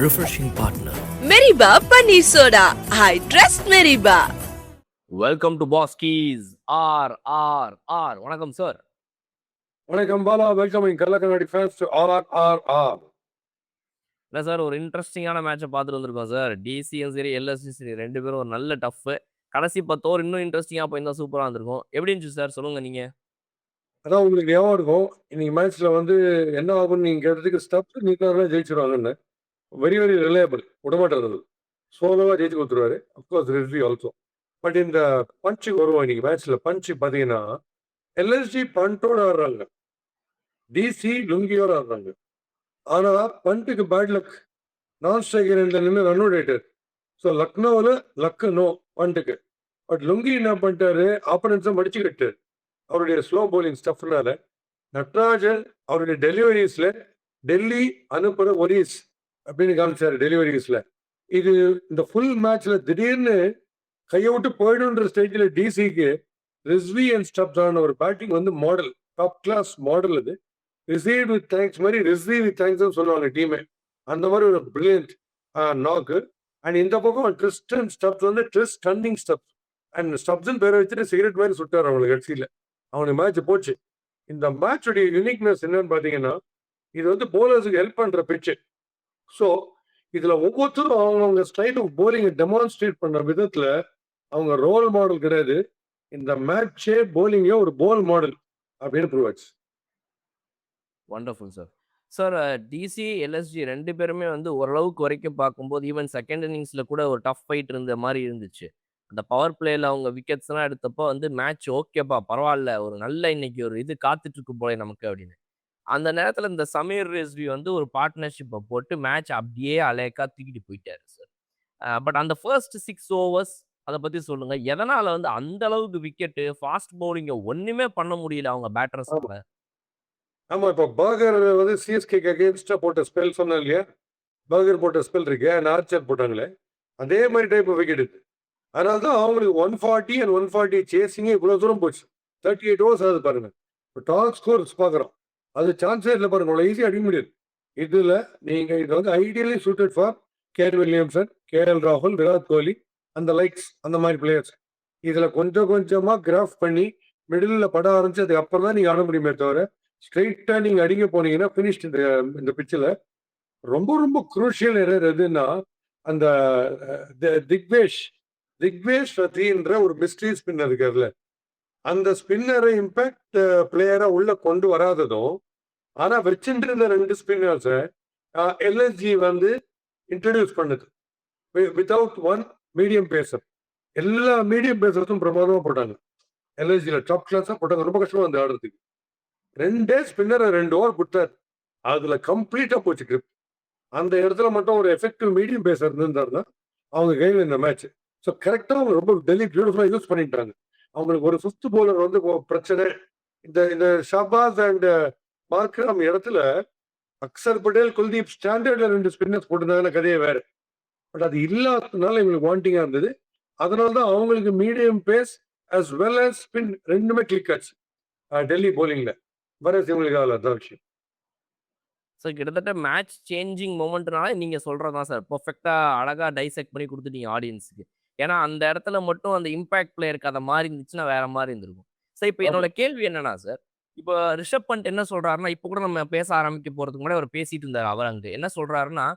refreshing partner. Meriba Paneer Soda. I trust Meriba. Welcome to பாஸ்கீஸ் ஆர். வணக்கம் sir. வணக்கம் பாலா, வெல்கம் இன் கள்ளக்கண்ணாடி ஃபேன்ஸ் டு RRR. இல்லை சார், ஒரு இன்ட்ரெஸ்டிங்கான மேட்சை பார்த்துட்டு வந்திருக்கோம் சார். டிசியும் சரி எல்எஸ்சியும் சரி ரெண்டு பேரும் ஒரு நல்ல டஃப்பு. கடைசி 10 ஓவர் இன்னும் இன்ட்ரெஸ்டிங்காக போயிருந்தா சூப்பராக இருந்திருக்கும். எப்படி இருந்துச்சு சார், சொல்லுங்க நீங்க. அதான் உங்களுக்கு ஞாபகம் இருக்கும், இன்னைக்கு மேட்ச்ல வந்து என்ன ஆகும்னு நீங்க கேட்டதுக்கு ஸ்டப் நீட்டாக ஜெயிச்சிருவாங்கன்னு. வெரி வெரி ரிலையபிள், விடமாட்டாரு, சோலோவா ஜெயிச்சு கொடுத்துருவாரு. Of course Rizvi also. பட் இந்த பஞ்சுக்கு வருவோம். இன்னைக்கு மேட்ச்ல பஞ்சு பார்த்தீங்கன்னா எல்எஸ்ஜி பண்டோட ஆடுறாங்க, டிசி லுங்கியோட ஆடுறாங்க. ஆனா பண்ட்டுக்கு பேட் லக். நான் ஸ்ட்ரைக்கர் நின்று ரன் அவுட் ஆயிட்டார். ஸோ லக்னோவில் லக்கு நோ பண்ட்டுக்கு. பட் லுங்கி என்ன பண்ணிட்டாரு, ஆப்பனன்ஸை மடிச்சு கட்டார் அவருடைய ஸ்லோ பவுலிங் ஸ்டஃப்னால. நட்ராஜன் அவருடைய டெலிவரிஸ்ல டெல்லி அனுப்புற ஒரிஸ் அப்படின்னு காமிச்சாரு டெலிவரிஸ்ல. இது இந்த ஃபுல் மேட்ச்ல திடீர்னு கையை விட்டு போயிடுன்ற ஸ்டேஜில் டிசிக்கு ரிஸ்வி அண்ட் ஸ்டப்ஸ் ஆன ஒரு பேட்டிங் வந்து மாடல், டாப் கிளாஸ் மாடல். அது ரிசீவ் வித் தேங்க்ஸ் மாதிரி ரிசீவ் வித் தேங்க்ஸ் சொல்லுவாங்க டீமே. அந்த மாதிரி ஒரு பிரில்லியன்ட் நாக்கு. அண்ட் இந்த பக்கம் ட்ரிஸ்டன் ஸ்டப்ஸ் வந்து ட்ரிஸ் டன்னிங் ஸ்டப்ஸ் அண்ட் ஸ்டப்ஸ்ன்னு பேரை வச்சுட்டு சிகரெட் மாதிரி சுட்டார் அவங்களுக்கு கட்சியில். அவனுக்கு மேட்ச் போச்சு. இந்த மேட்சுடைய யூனிக்னஸ் என்னன்னு பார்த்தீங்கன்னா, இது வந்து போலர்ஸுக்கு ஹெல்ப் பண்ற பிச்சு. ஸோ இதுல ஒவ்வொருத்தரும் அவங்கவுங்க ஸ்டைல் ஆஃப் போலிங்கை டெமான்ஸ்ட்ரேட் பண்ற விதத்துல அவங்க ரோல் மாடல் கிடையாது. இந்த மேட்சே போலிங்கே ஒரு போல் மாடல் அப்படின்னு ப்ரூவ் ஆச்சு. Wonderful sir. Sir, DC LSG ரெண்டு பேருமே வந்து ஓரளவுக்கு வரைக்கும் பார்க்கும்போது ஈவன் செகண்ட் இன்னிங்ஸில் கூட ஒரு டஃப் ஃபைட் இருந்த மாதிரி இருந்துச்சு. அந்த பவர் பிளேயில் அவங்க விக்கெட்ஸ்லாம் எடுத்தப்போ வந்து மேட்ச் ஓகேப்பா பரவாயில்ல, ஒரு நல்ல இன்னைக்கு ஒரு இது காத்துட்டு இருக்கு போல நமக்கு அப்படின்னு. அந்த நேரத்தில் இந்த சமீர் ரிஸ்வி வந்து ஒரு பார்ட்னர்ஷிப்பை போட்டு மேட்ச் அப்படியே அலேக்கா தூக்கிட்டு போயிட்டாரு சார். பட் அந்த ஃபர்ஸ்ட் 6 ஓவர்ஸ் அதை பற்றி சொல்லுங்க. எதனால வந்து அந்த அளவுக்கு விக்கெட்டு ஃபாஸ்ட் பவுலிங்கை ஒன்றுமே பண்ண முடியல அவங்க பேட்டர்ஸ்னால? ஆமா, இப்போ பர்கர் வந்து சிஎஸ்கேக்கு அகேன்ஸ்டா போட்ட ஸ்பெல் சொன்னேன் இல்லையா, பர்கர் போட்ட ஸ்பெல் இருக்கு அண்ட் ஆர்ச்சர் போட்டாங்களே, அதே மாதிரி டைப் விக்கெட் இருக்கு. அதனால தான் அவங்களுக்கு 140 அண்ட் 140 சேசிங்கே இவ்வளோ தூரம் போச்சு. 38 ஓவர்ஸ் ஆகுது பாருங்க. இப்போ டாப் ஸ்கோர்ஸ் பார்க்குறோம், அது சான்ஸே இல்லை பாருங்க, அவ்வளோ ஈஸியாக அடிக்க முடியாது. இதில் நீங்கள் இது வந்து ideally suited for Kane Williamson, KL ராகுல், விராட் கோலி அந்த லைக்ஸ், அந்த மாதிரி பிளேயர்ஸ். இதில் கொஞ்சம் கொஞ்சமாக கிராஃப் பண்ணி மிடில் பட ஆரம்பிச்சு அதுக்கு அப்புறம் தான் நீங்கள் ஆட முடியுமே தவிர ஸ்ட்ரெயிட்டாக நீங்கள் அடிக்க போனீங்கன்னா ஃபினிஷ்ட். இந்த பிச்சில் ரொம்ப ரொம்ப குரூஷியல் எரர் எதுன்னா, அந்த திக்வேஷ் ரத்தின்ற ஒரு மிஸ்ட்ரி ஸ்பின்னர் இருக்காருல்ல, அந்த ஸ்பின்னரை இம்பாக்ட் பிளேயரா உள்ள கொண்டு வராததும், ஆனா வச்சுட்டு இருந்த 2 ஸ்பின்னர்ஸை எல்எஸ்ஜி வந்து இன்ட்ரடியூஸ் பண்ணுது வித்தவுட் ஒன் மீடியம் பேசர். எல்லா மீடியம் பேசர்ஸும் பிரமாதமா போட்டாங்க. எல்எஸ்ஜியில டாப் கிளாஸா போட்டாங்க. ரொம்ப கஷ்டமா வந்து ஆடுறதுக்கு. 2 ஸ்பின்னரை 2 ஓவர் கொடுத்தாரு, அதுல கம்ப்ளீட்டா போச்சு கிரிப். அந்த இடத்துல மட்டும் ஒரு எஃபெக்டிவ் மீடியம் பேசர் இருந்திருந்தாருன்னா அவங்க கையில் இந்த மேட்ச். ஸோ கரெக்டாக அவங்க ரொம்ப டெல்லி பியூட்டிஃபுல்லாக யூஸ் பண்ணிட்டாங்க. அவங்களுக்கு ஒரு 5th bowler வந்து பிரச்சனை. இந்த ஷாபாஸ் அண்ட் மார்க்ரம் இடத்துல அக்சர் பட்டேல், குல்தீப் ஸ்டாண்டர்ட்ல 2 ஸ்பின்னர்ஸ் போட்டிருந்தாங்கன்னா கதையே வேற. பட் அது இல்லாததுனால இவங்களுக்கு வாண்டிங்கா இருந்தது. அதனால தான் அவங்களுக்கு medium pace as well as spin ரெண்டுமே கிளிக் ஆச்சு டெல்லி போலிங்ல. வேற இவங்களுக்கு அதான் விஷயம். சார், கிட்டத்தட்ட மேட்ச் சேஞ்சிங் மொமெண்ட்னால நீங்க சொல்றதுதான் சார் பெர்ஃபெக்டா அழகா டைசெக்ட் பண்ணி கொடுத்துட்டீங்க ஆடியன்ஸுக்கு. ஏன்னா அந்த இடத்துல மட்டும் அந்த இம்பாக்ட் பிளேயருக்கு அதை மாதிரி இருந்துச்சுன்னா வேற மாதிரி இருந்திருக்கும். சார், இப்போ என்னோட கேள்வி என்னன்னா சார், இப்போ ரிஷப் பண்ட் என்ன சொல்றாருன்னா, இப்போ கூட நம்ம பேச ஆரம்பிக்க போறதுக்கு முன்னாடி அவர் பேசிட்டு இருந்தார். அவர் அங்கே என்ன சொல்றாருன்னா,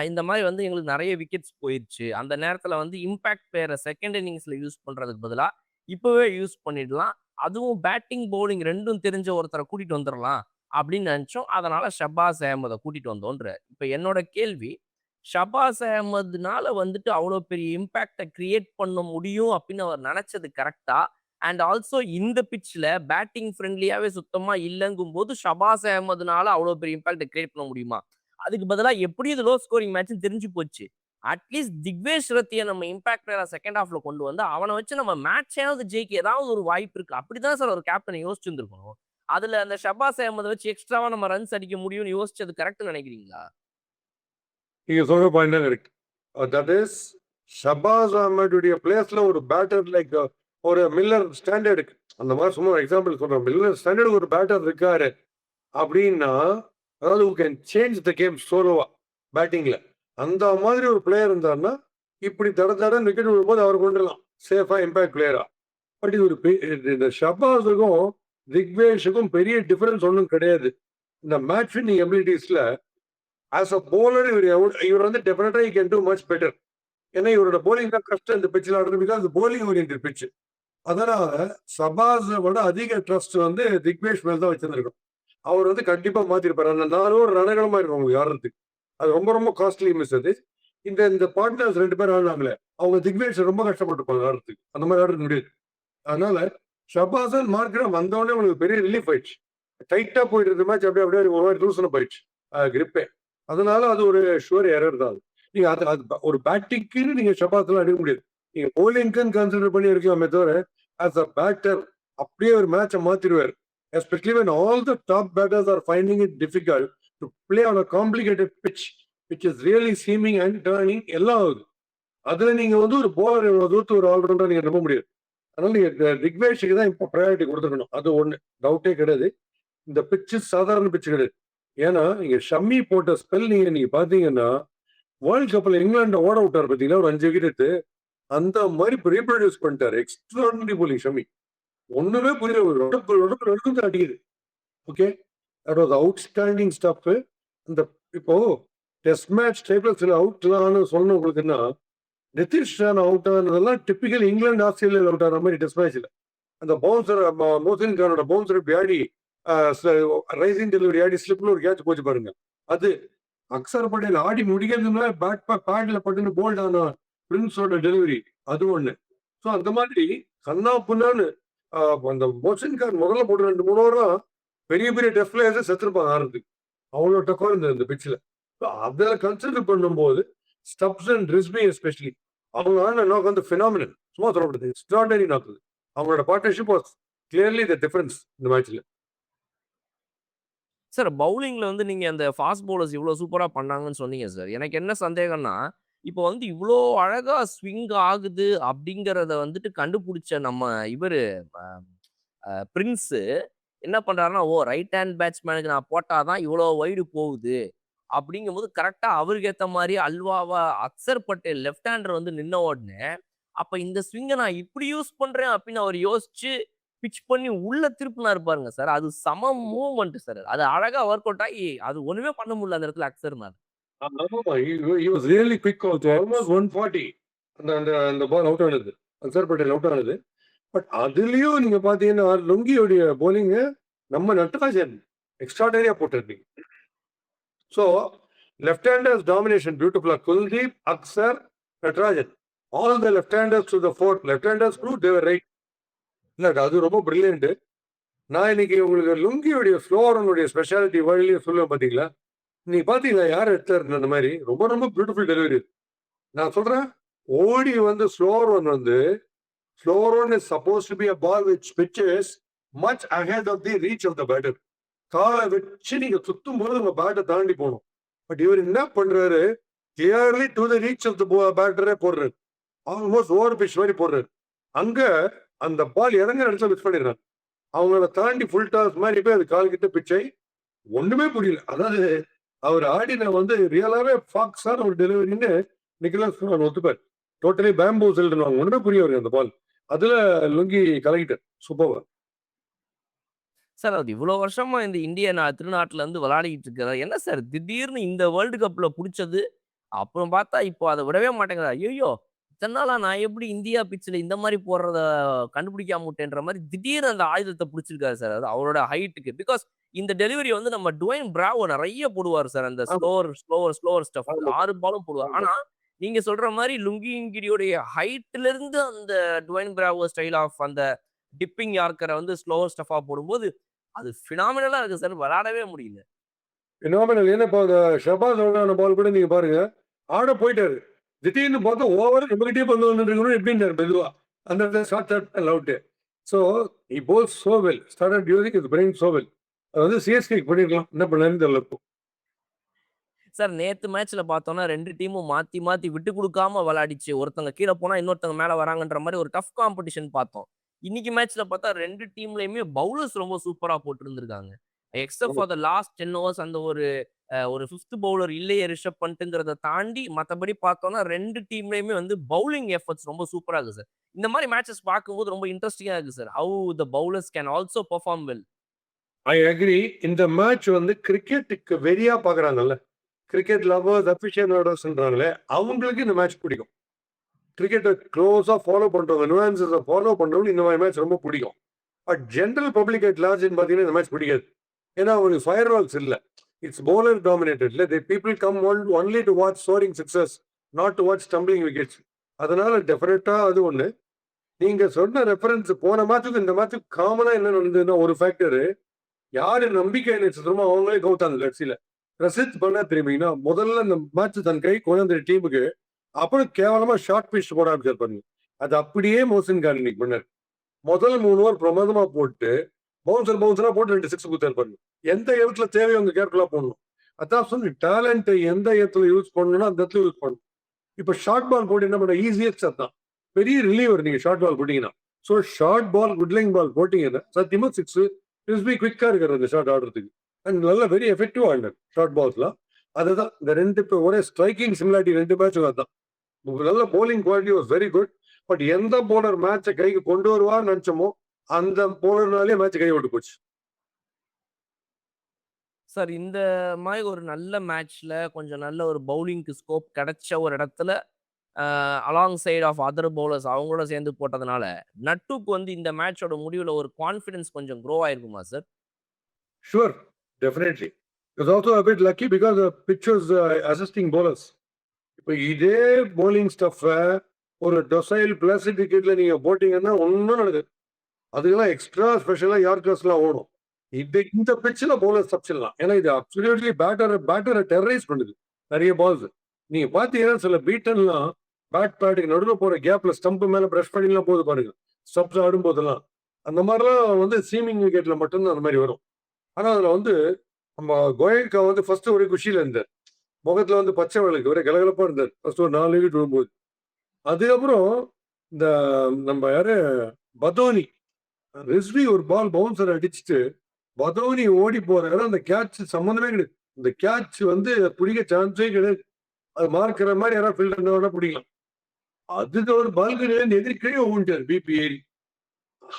இந்த மாதிரி வந்து எங்களுக்கு நிறைய விக்கெட்ஸ் போயிடுச்சு, அந்த நேரத்தில் வந்து இம்பாக்ட் பிளேயரை செகண்ட் இன்னிங்ஸ்ல யூஸ் பண்றதுக்கு பதிலாக இப்பவே யூஸ் பண்ணிடலாம், அதுவும் பேட்டிங் பவுலிங் ரெண்டும் தெரிஞ்ச ஒருத்தரை கூட்டிட்டு வந்துடலாம் அப்படின்னு நினைச்சோம். அதனால ஷபாஸ் அஹமதை கூட்டிட்டு வந்தோன்ற. இப்ப என்னோட கேள்வி, ஷபாஸ் அஹமதுனால வந்துட்டு அவ்வளோ பெரிய இம்பாக்டை கிரியேட் பண்ண முடியும் அப்படின்னு அவர் நினைச்சது கரெக்டா? அண்ட் ஆல்சோ இந்த பிச்சில் பேட்டிங் ஃப்ரெண்ட்லியாவே சுத்தமா இல்லைங்கும் போது ஷபாஸ் அஹமதுனால அவ்வளோ பெரிய இம்பாக்டை கிரியேட் பண்ண முடியுமா? அதுக்கு பதிலாக எப்படி இது லோ ஸ்கோரிங் மேட்ச் தெரிஞ்சு போச்சு. அட்லீஸ்ட் திக்வேஷ் ரத்தியை நம்ம இம்பாக்ட் செகண்ட் ஹாஃப்ல கொண்டு வந்து அவனை வச்சு நம்ம மேட்சாவது ஜெயிக்க ஏதாவது ஒரு வாய்ப்பு இருக்கு. அப்படிதான் சார் ஒரு கேப்டன் யோசிச்சுருந்துருக்கணும். அதுல அந்த ஷபாஸ் அஹமதை வச்சு எக்ஸ்ட்ராவா நம்ம ரன்ஸ் அடிக்க முடியும்னு யோசிச்சது கரெக்ட் நினைக்கிறீங்களா? நீங்க சொல்ற point correct. That is Shahbaz அஹமதுடைய பிளேஸ்ல ஒரு பேட்டர் லைக் ஒரு மில்லர் ஸ்டாண்டர்டுக்கு, அந்த மாதிரி சும்மா எக்ஸாம்பிள் சொல்றேன், மில்லர் ஸ்டாண்டர்டுக்கு ஒரு பேட்டர் இருக்காரு அப்படின்னா, அதாவது who can change the game soloவா பேட்டிங்ல, அந்த மாதிரி ஒரு பிளேயர் இருந்தாருன்னா இப்படி தட விக்கெட் விடும்போது அவர் கொண்டுலாம் சேஃபா இம்பாக்ட் பிளேயரா. பட் இது ஒரு இந்த ஷபாஸுக்கும் திக்வேஷுக்கும் பெரிய டிஃபரன்ஸ் ஒன்றும் கிடையாது. இந்த மேட்ச் வின்னிங் எபிலிட்டிஸ்ல ஆஸ் அ போலர் இவர் வந்து டெஃபினட்டா you can do much better. ஏன்னா இவரோட போலிங் தான் கஷ்டம் இந்த பிச்சில் ஆடுறது, பிகாஸ் போலிங் ஓரியன்ட் பிச்சு. அதனால சபாஸை விட அதிக ட்ரஸ்ட் வந்து திக்வேஷ் மேல் தான் வச்சிருந்திருக்கும். அவர் வந்து கண்டிப்பா மாத்திருப்பாரு. அந்த 4 ஓவர் ரணகலமா இருக்கும் அவங்களுக்கு ஆடுறதுக்கு. அது ரொம்ப ரொம்ப காஸ்ட்லி மிஸ் அது. இந்த பார்ட்னர்ஸ் 2 பேர் ஆடுனாங்களே, அவங்க திக்வேஷ் ரொம்ப கஷ்டப்பட்டுருப்பாங்க ஆடுறதுக்கு. அந்த மாதிரி ஆடுறது முடியாது. அதனால ஷபாசன் மார்க்கெட் வந்தோடனே உங்களுக்கு பெரிய ரிலீஃப் ஆயிடுச்சு. டைட்டா போயிட்டு இருந்த மேட்ச் அப்படியே அப்படியே ஒரு மாதிரி லூசன போயிடுச்சு கிரிப்பே. அதனால அது ஒரு ஷுவர் எரர் தான். நீங்க அது ஒரு பேட்டிங்க்குன்னு நீங்க ஷபாஸ்லாம் அடிக்க முடியாது. நீங்க போலிங்க்குன்னு கன்சிடர் பண்ணி இருக்கலாமே தவிர ஆஸ் அ பேட்டர் அப்படியே ஒரு மேட்சை மாத்திடுவார். Especially when all the top batters are finding it difficult to play on a complicated pitch, which is really seaming and turning எல்லாம் ஆகுது. அதுல நீங்க வந்து ஒரு போலர் எவ்வளவு தூரத்து ஒரு ஆல்ரவுண்டர் நீங்க நம்ப முடியாது. அதனால நீங்க திக்வேஷுக்கு தான் இப்போ ப்ரையாரிட்டி கொடுத்துருக்கணும். அது ஒண்ணு டவுட்டே கிடையாது. இந்த பிச்சு சாதாரண பிச்சு கிடையாது. ஏன்னா நீங்க ஷம்மி போட்ட ஸ்பெல் நீங்க பாத்தீங்கன்னா வேர்ல்ட் கப்ல இங்கிலாந்து ஓட விட்டார் பாத்தீங்களா ஒரு 5 விக்கெட் எடுத்து. அந்த மாதிரி ரீப்ரொடியூஸ் பண்ணிட்டாரு. Extraordinary bowling Shami. ஒண்ணுமே புரியல அடிக்குது. Okay, that was outstanding stuff. இந்த இப்போ டெஸ்ட் மேட்ச் டைப்ல சில அவுட்லாம் சொல்லணும் உங்களுக்குன்னா, நிதிஷ் ராணா அவுட் ஆனதெல்லாம் டிப்பிக்கல் இங்கிலாந்து ஆஸ்திரேலியா அவுட் ஆன மாதிரி டெஸ்ட் மேட்ச்ல. அந்த பவுன்சர் மோசின் கானோட பவுன்சர் ஆடி ரைசிங் டெலிவரி ஆடி ஸ்லிப்ல ஒரு கேட்ச் போச்சு பாருங்க. அது அக்சர் பட்டேல் ஆடி முடிக்கிறதுனால பேட்ல பட்டுன்னு போல்ட் ஆன பிரின்ஸோட டெலிவரி அது ஒண்ணு. ஸோ அந்த மாதிரி கண்ணா புண்ணான்னு அந்த மோசின் கான் முதல்ல போட்டு 2-3 ஓவர்லாம் பெரிய பெரிய டெஸ்ட் பிளேயர்ஸ் செத்துருப்பாங்க ஆடுறதுக்கு. அவ்வளோ டக்கா இருந்தது இந்த பிச்சில். அதில் கன்சிடர் பண்ணும்போது ஸ்டப்ஸ் அண்ட் ரிஸ்பி எஸ்பெஷலி அவங்க ஆன நாக்கு வந்து ஃபினாமினல். சும்மா சொல்லப்படுது, எக்ஸ்ட்ராடனரி நாக்குது. அவங்களோட partnership was clearly the difference இந்த மேட்ச்ல. சார் பவுலிங்ல வந்து நீங்க அந்த ஃபாஸ்ட் பவுலர்ஸ் இவ்வளோ சூப்பரா பண்ணாங்கன்னு சொன்னீங்க சார். எனக்கு என்ன சந்தேகம்னா, இப்போ வந்து இவ்வளோ அழகா ஸ்விங் ஆகுது அப்படிங்கிறத வந்துட்டு கண்டுபிடிச்ச நம்ம இவரு பிரின்ஸு என்ன பண்றாருன்னா, ஓ ரைட் ஹேண்ட் பேட்ஸ்மேனுக்கு நான் போட்டாதான் இவ்வளோ வைடு போகுது அப்படிங்கும்போது கரெக்டா அவருக்கு ஏத்த மாதிரி அல்வாவா அக்சர் பட்டேல் லெஃப்ட் ஹேண்டர் வந்து நின்ன உடனே, அப்ப இந்த ஸ்விங்கை நான் இப்படி யூஸ் பண்றேன் அப்படின்னு அவர் யோசிச்சு பிட்ச் பண்ணி உள்ள திருப்பினாரு பாருங்க சார். அது சம மூவ்மெண்ட் சார். அது அழகா ஒர்க் அவுட் ஆகி அது ஒண்ணுமே பண்ண முடியல அந்த இடத்துல அக்சர்னால. He was really quick also, almost 140. அந்த அந்த அந்த பால் அவுட் ஆனது, அக்சர் பட்டேல் அவுட் ஆனது. பட் அதுலயும் நீங்க பாத்தீங்கன்னா லுங்கியோடைய போலிங் நம்ம நட்ராஜன் எக்ஸ்ட்ராடனரியா போட்டிருந்தீங்க. ஸோ லெஃப்ட் ஹேண்டர்ஸ் டாமினேஷன் பியூட்டிஃபுல்லா. Kuldeep, Axar, Natrajan, all the left handers to the fourth. Left handers prove they were right. இல்ல அது ரொம்ப பிரில்லியன்ட். நான் இன்னைக்கு உங்களுக்கு லுங்கியோடைய ஃப்ளோரனுடைய ஸ்பெஷாலிட்டி வேர்ல்ட்லயே சொல்லுவேன் பாத்தீங்களா. நீ பாத்தீங்களா யார் எடுத்தாரு அந்த மாதிரி ரொம்ப ரொம்ப பியூட்டிஃபுல் டெலிவரி. நான் சொல்றேன், ஓடி வந்து ஸ்லோவர் ஒன் வந்து slower one is supposed to be a ball which pitches much ahead of the reach of the batter. காலை வச்சு நீங்க சுத்தும் போது உங்க பேட்டை தாண்டி போகணும். பட் இவர் என்ன பண்றாரு, clearly to the reach of the பேட்டரே போடுறாரு. ஆல்மோஸ்ட் ஓவர் பிச் மாதிரி போடுறாரு. அங்க அந்த பால் இறங்க நினைச்சா மிஸ் பண்ணிடுறாங்க. அவங்கள தாண்டி ஃபுல் டாஸ் மாதிரி போய் அது கால் கிட்ட பிச்சை ஒண்ணுமே புரியல. அதாவது அவர் ஆடின வந்து ரியலாவே ஃபாக்ஸான ஒரு டெலிவரின்னு நிக்கலாஸ் ஒத்துப்பார். டோட்டலி பேம்பூ செல்டுவாங்க. ஒண்ணுமே புரிய வருது அந்த பால். அதுல லுங்கி கலக்கிட்டார் சூப்பர்வா. சார் அது இவ்வளோ வருஷமா இந்த இந்திய திருநாட்டுல இருந்து விளையாடிட்டு இருக்கிறார். என்ன சார் திடீர்னு இந்த வேர்ல்டு கப்ல பிடிச்சது, அப்புறம் பார்த்தா இப்போ அதை விடவே மாட்டேங்கிறார். ஐயோ இத்தனை நாளா நான் எப்படி இந்தியா பிச்சில் இந்த மாதிரி போடுறத கண்டுபிடிக்காம விட்டேன்ற மாதிரி திடீர்னு அந்த ஆயுதத்தை பிடிச்சிருக்காரு சார். அது அவரோட ஹைட்டுக்கு. பிகாஸ் இந்த டெலிவரி வந்து நம்ம டுவைன் பிராவோ நிறைய போடுவார் சார். அந்த ஸ்லோவர் ஸ்டஃப் 6 பாலும் போடுவார். ஆனா நீங்க சொல்ற மாதிரி லுங்கியோடைய ஹைட்ல இருந்து அந்த டுவைன் பிராவோ ஸ்டைல் ஆஃப் அந்த டிப்பிங் யார்க்கரை வந்து ஸ்லோவர் ஸ்டஃபா போடும்போது அது பினாமினலா இருக்கு சார். விளையாடவே முடியல. பினாமினல். ஏன்னா இப்போ ஷபாஸ் பால் கூட நீங்க பாருங்க, ஆட போயிட்டாரு. திடீர்னு பார்த்தா ஓவர் நம்மகிட்டே வந்து வந்துருக்கணும் எப்படின்னாரு மெதுவா. அந்த short out. So he bowls so well, started using his brain so well. அது வந்து சிஎஸ்கே பண்ணிருக்கலாம், என்ன பண்ணாருன்னு தெரியல இப்போ. சார் நேத்து மேட்ச்ல பார்த்தோம்னா 2 டீமும் மாத்தி மாத்தி விட்டு கொடுக்காம விளையாடிச்சு. ஒருத்தங்க கீழே போனா இன்னொருத்தங்க மேல வராங்கன்ற மாதிரி ஒரு டஃப் காம்படிஷன் பார்த்தோம். இன்னைக்கு மேட்ச்ல பார்த்தா 2 டீம்லயுமே பவுலர்ஸ் ரொம்ப சூப்பரா போட்டு இருந்திருக்காங்க. Except for the last 10 overs அந்த ஒரு 5th பவுலர் இல்லையே ரிஷப் பண்ட்டுங்கிறத தாண்டி மத்தபடி பார்த்தோம்னா 2 டீம்லயுமே வந்து பவுலிங் எஃபர்ட்ஸ் ரொம்ப சூப்பரா இருக்கு சார். இந்த மாரி மேட்சஸ் பார்க்கும்போது ரொம்ப இன்ட்ரஸ்டிங்கா இருக்கு sir. How the bowlers can also perform well. I agree. இந்த மேட்ச் வந்து கிரிக்கெட்டுக்கு வெறியா பார்க்குறாங்கல்ல. கிரிக்கெட் லவ்வர்ஸ், அஃபிஷியேட்டர்ஸ்ன்றாங்களே, அவங்களுக்கு இந்த மேட்ச் பிடிக்கும். கிரிக்கெட்டை க்ளோஸா ஃபாலோ பண்றவங்க, நுவான்சஸை ஃபாலோ பண்றவங்களுக்கு இந்த மாதிரி மேட்ச் ரொம்ப பிடிக்கும். பட் ஜென்ரல் பப்ளிக் அட் லார்ஜ்னு பார்த்தீங்கன்னா இந்த மேட்ச் பிடிக்காது. ஏன்னா அவங்களுக்கு ஃபயர் வால்ஸ் இல்லை. It's bowler dominated. People come only to watch soaring sixes, not to watch tumbling wickets. அதனால டெஃபினட்டா அது ஒண்ணு. நீங்க சொன்ன ரெஃபரன்ஸ் போன மேட்சுக்கு இந்த மேட்சுக்கு காமனா என்ன நடந்ததுன்னா, ஒரு ஃபேக்டர் யாரு நம்பிக்கை நட்சத்திரமோ அவங்களே கவுத்தாங்க கடைசியில. ரசித் பண்ண தெரியுமீங்கன்னா, முதல்ல இந்த மேட்ச் தன் கை கொண்டு வந்த டீமுக்கு, அப்புறம் கேவலமா ஷார்ட் பிச் போட ஆரம்பிச்சார் பாருங்க. அது அப்படியே மோசின் கான் இன்னைக்கு பண்ணார். முதல் 3 ஓவர் பிரமாதமா போட்டு பவுன்சரா போட்டு 2 6 குடுத்தாரு பாருங்க. எந்த இடத்துல தேவையோ அங்க கேர்ஃபுல்லா போடணும். அதான் சொன்ன டேலண்ட்டை எந்த இடத்துல யூஸ் பண்ணணும்னா அந்த இடத்துல யூஸ் பண்ணணும். இப்ப ஷார்ட் பால் போட்டு என்ன பண்ண ஈஸியஸ்ட் அதான். பெரிய ரிலீவர் நீங்க ஷார்ட் பால் போட்டீங்கன்னா. ஸோ ஷார்ட் பால், குட்லிங் பால் போட்டீங்கன்னா சத்தியமா 6 கிறிஸ்பி குவிக்கா இருக்கிற அந்த ஷார்ட் ஆடுறதுக்கு. அண்ட் நல்ல வெரி எஃபெக்டிவ் ஆடினார் ஷார்ட் பால்ஸ்லாம். அதுதான் இந்த 2 இப்போ ஒரே ஸ்ட்ரைக்கிங் சிமிலாரிட்டி 2 மேட்சும் அதுதான். நல்ல bowling quality was very good. But எந்த போலர் மேட்சை கைக்கு கொண்டு வருவார்னு நினைச்சோமோ அந்த போலர்னாலே மேட்ச் கை விட்டு போச்சு. சார் இந்த மாரி ஒரு நல்ல மேட்ச்ல கொஞ்சம் நல்ல ஒரு பவுலிங்க்கு ஸ்கோப் கிடைச்ச ஒரு இடத்துல along side of other bowlers அவங்களோட சேர்ந்து போட்டதுனால நட்டுக்கு வந்து இந்த மேட்சோட முடிவுல ஒரு கான்ஃபிடன்ஸ் கொஞ்சம் க்ரோ ஆயிருக்குமா sir? Sure, definitely. It was also a bit lucky because the pitch was assisting bowlers. இப்போ இதே bowling stuff ஒரு டொசைல் பிளாஸ்டிக் விக்கெட்ல நீங்க போட்டீங்கன்னா ஒன்றும் நடக்குது. அதுக்கெல்லாம் எக்ஸ்ட்ரா ஸ்பெஷலா யார்கர்ஸ்லாம் ஓடும். இந்த பிச்சில் பவுலர் தப்பிச்சிடலாம். ஏன்னா இது அப்சல்யூட்லி பேட்டரை டெரரைஸ் பண்ணுது நிறைய பால்ஸ். நீங்க பாத்தீங்கன்னா சில பீட்டன்லாம் பேட்டுக்கு நடுவில் போற கேப்ல ஸ்டம்ப் மேல பிரஷ் பண்ணிலாம் போகுது பாருங்க. ஸ்டம்ப்ஸ் ஆடும் போதெல்லாம் அந்த மாதிரிலாம் வந்து சீமிங் விக்கெட்ல மட்டும்தான் அந்த மாதிரி வரும். ஆனா அதுல வந்து நம்ம கோயங்கா வந்து ஃபர்ஸ்ட் ஒரே குஷியில இருந்தார். முகத்துல வந்து பச்சை விளக்கு ஒரே கலகலப்பா இருந்தார் ஃபர்ஸ்ட் ஒரு 4 விக்கெட் விடும்போது. அதுக்கப்புறம் இந்த நம்ம யாரு பதோனி ரிஸ்வி ஒரு பால் பவுன்சர் அடிச்சுட்டு பதோனி ஓடி போறாரு. அந்த கேட்ச் சம்மந்தமே கிடையாது. இந்த கேட்ச் வந்து பிடிக்க சான்ஸே கிடையாது. அது மார்க்கிற மாதிரி யாராவது ஃபீல்டர் இருந்தா பிடிக்கலாம். அதுக்கு ஒரு பால்கனில எதிரி கீழே ஊன்ட்டார் பிபி ஏறி.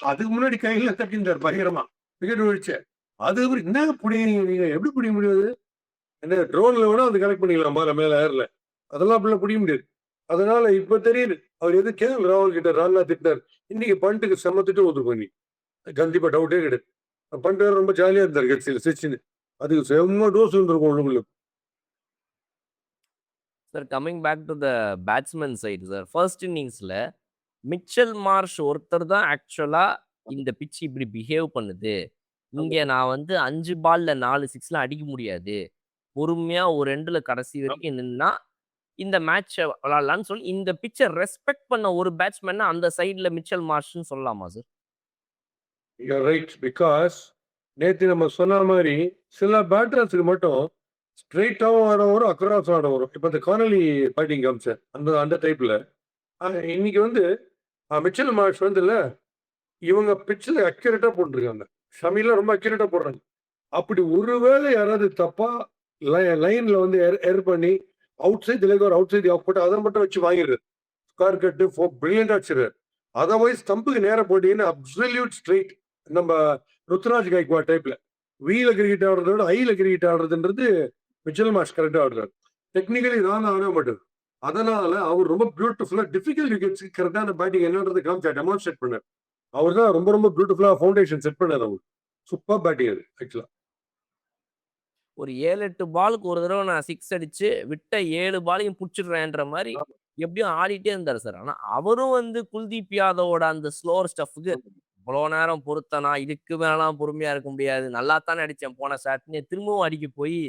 அதுக்கு முன்னாடி கையில தட்டிந்தார் பயங்கரமா விக்கெட் விழிச்சு. அதுக்கப்புறம் என்ன பிடிங்க நீங்க எப்படி பிடிக்க முடியாது? என்ன ட்ரோன்ல வேணா வந்து கலெக்ட் பண்ணிக்கலாம் பால மேல ஏர்ல. அதெல்லாம் அப்படிலாம் பிடிக்க முடியாது. அதனால இப்ப தெரியுது அவர் எது கேஎல் ராகுல் கிட்ட ரால்லா திட்டினார். இன்னைக்கு பண்ட்டுக்கு செம்மத்திட்டு ஒத்து பண்ணி கண்டிப்பா டவுட்டே கிடையாது. பண்ட்டு ரொம்ப ஜாலியா இருந்தார் கட்சியில் சிரிச்சுன்னு. அதுக்கு செம்ம டோஸ் இருந்திருக்கும் உங்களுக்கு. Sir coming back to the batsman side sir, first இன்னிங்ஸ்ல மிச்சல் மார்ஷ் ஒருத்தர் தான் ஆக்சுவலா இந்த பிட்ச் இப்படி பிஹேவ் பண்ணுது. இங்க நான் வந்து 5 பால்ல 4 6லாம் அடிக்க முடியாது. பொறுமையா ஒரு எண்டுல கடைசி வரைக்கும் நின்னா இந்த மேட்ச விளையாடலாம்னு சொல்லி இந்த பிட்சை ரெஸ்பெக்ட் பண்ண ஒரு பேட்ஸ்மேன் அந்த சைடுல மிச்சல் மார்ஷ்னு சொல்லலாமா சார்? You're right. Because நேத்து நம்ம சொன்ன மாதிரி சில பேட்டர்ஸுக்கு மட்டும் ஸ்ட்ரெயிட்டாவும் ஆட வரும், அக்ராஸ் ஆட வரும். இப்போ இந்த கானலி பேட்டிங் காமிச்சார் அந்த டைப்ல. இன்னைக்கு வந்து மிச்சல் மார்ஷ் வந்து இல்ல இவங்க பிச்சில் அக்யூரேட்டா போட்டுருக்காங்க. ஷமிலாம் ரொம்ப அக்யூரேட்டா போடுறாங்க. அப்படி ஒருவேளை யாராவது தப்பா லைன்ல வந்து எர் பண்ணி அவுட் சைட் ஒரு அவுட் சைட் ஆஃப் போட்டு அதை மட்டும் வச்சு வாங்கிடுறாரு. ஸ்கொயர் கட்டு பிரில்லியண்டா வச்சிருக்காரு. அதர்வைஸ் ஸ்டம்புக்கு நேரம் போட்டீங்கன்னா அப்சல்யூட் ஸ்ட்ரெயிட் நம்ம ருத்ராஜ் கைக்வாட் டைப்ல வீல கிரிக்கெட் ஆடுறத விட ஐல கிரிக்கெட் ஆடுறதுன்றது மிச்சல் மார்ஷ் கரெக்டா ஆடுறாரு. டெக்னிக்கலி தான் ஆட மாட்டாரு. அதனால அவர் ரொம்ப பியூட்டிஃபுல்லா டிஃபிகல்ட் விக்கெட்ஸ் கரெக்டான பேட்டிங் என்னன்றது காமிச்சா டெமான்ஸ்ட்ரேட் பண்ணார். அவர் தான் ரொம்ப ரொம்ப பியூட்டிஃபுல்லா ஃபவுண்டேஷன் செட் பண்ணார். அவர் சூப்பர் பேட்டிங் அது ஆக்சுவலா. ஒரு 7-8 பாலுக்கு ஒரு தடவை நான் 6 அடிச்சு விட்ட 7 பாலையும் புடிச்சிடுறேன்ற மாதிரி எப்படியும் ஆடிட்டே இருந்தாரு சார். ஆனா அவரும் வந்து குல்தீப் யாதவோட அந்த ஸ்லோவர் ஸ்டஃப்க்கு இவ்வளோ நேரம் பொறுத்தனா இதுக்கு மேலாம் பொறுமையா இருக்க முடியாது. நல்லா தானே அடிச்சேன் போன ஷாட்னு திரும்பவும் அடிக்க போய்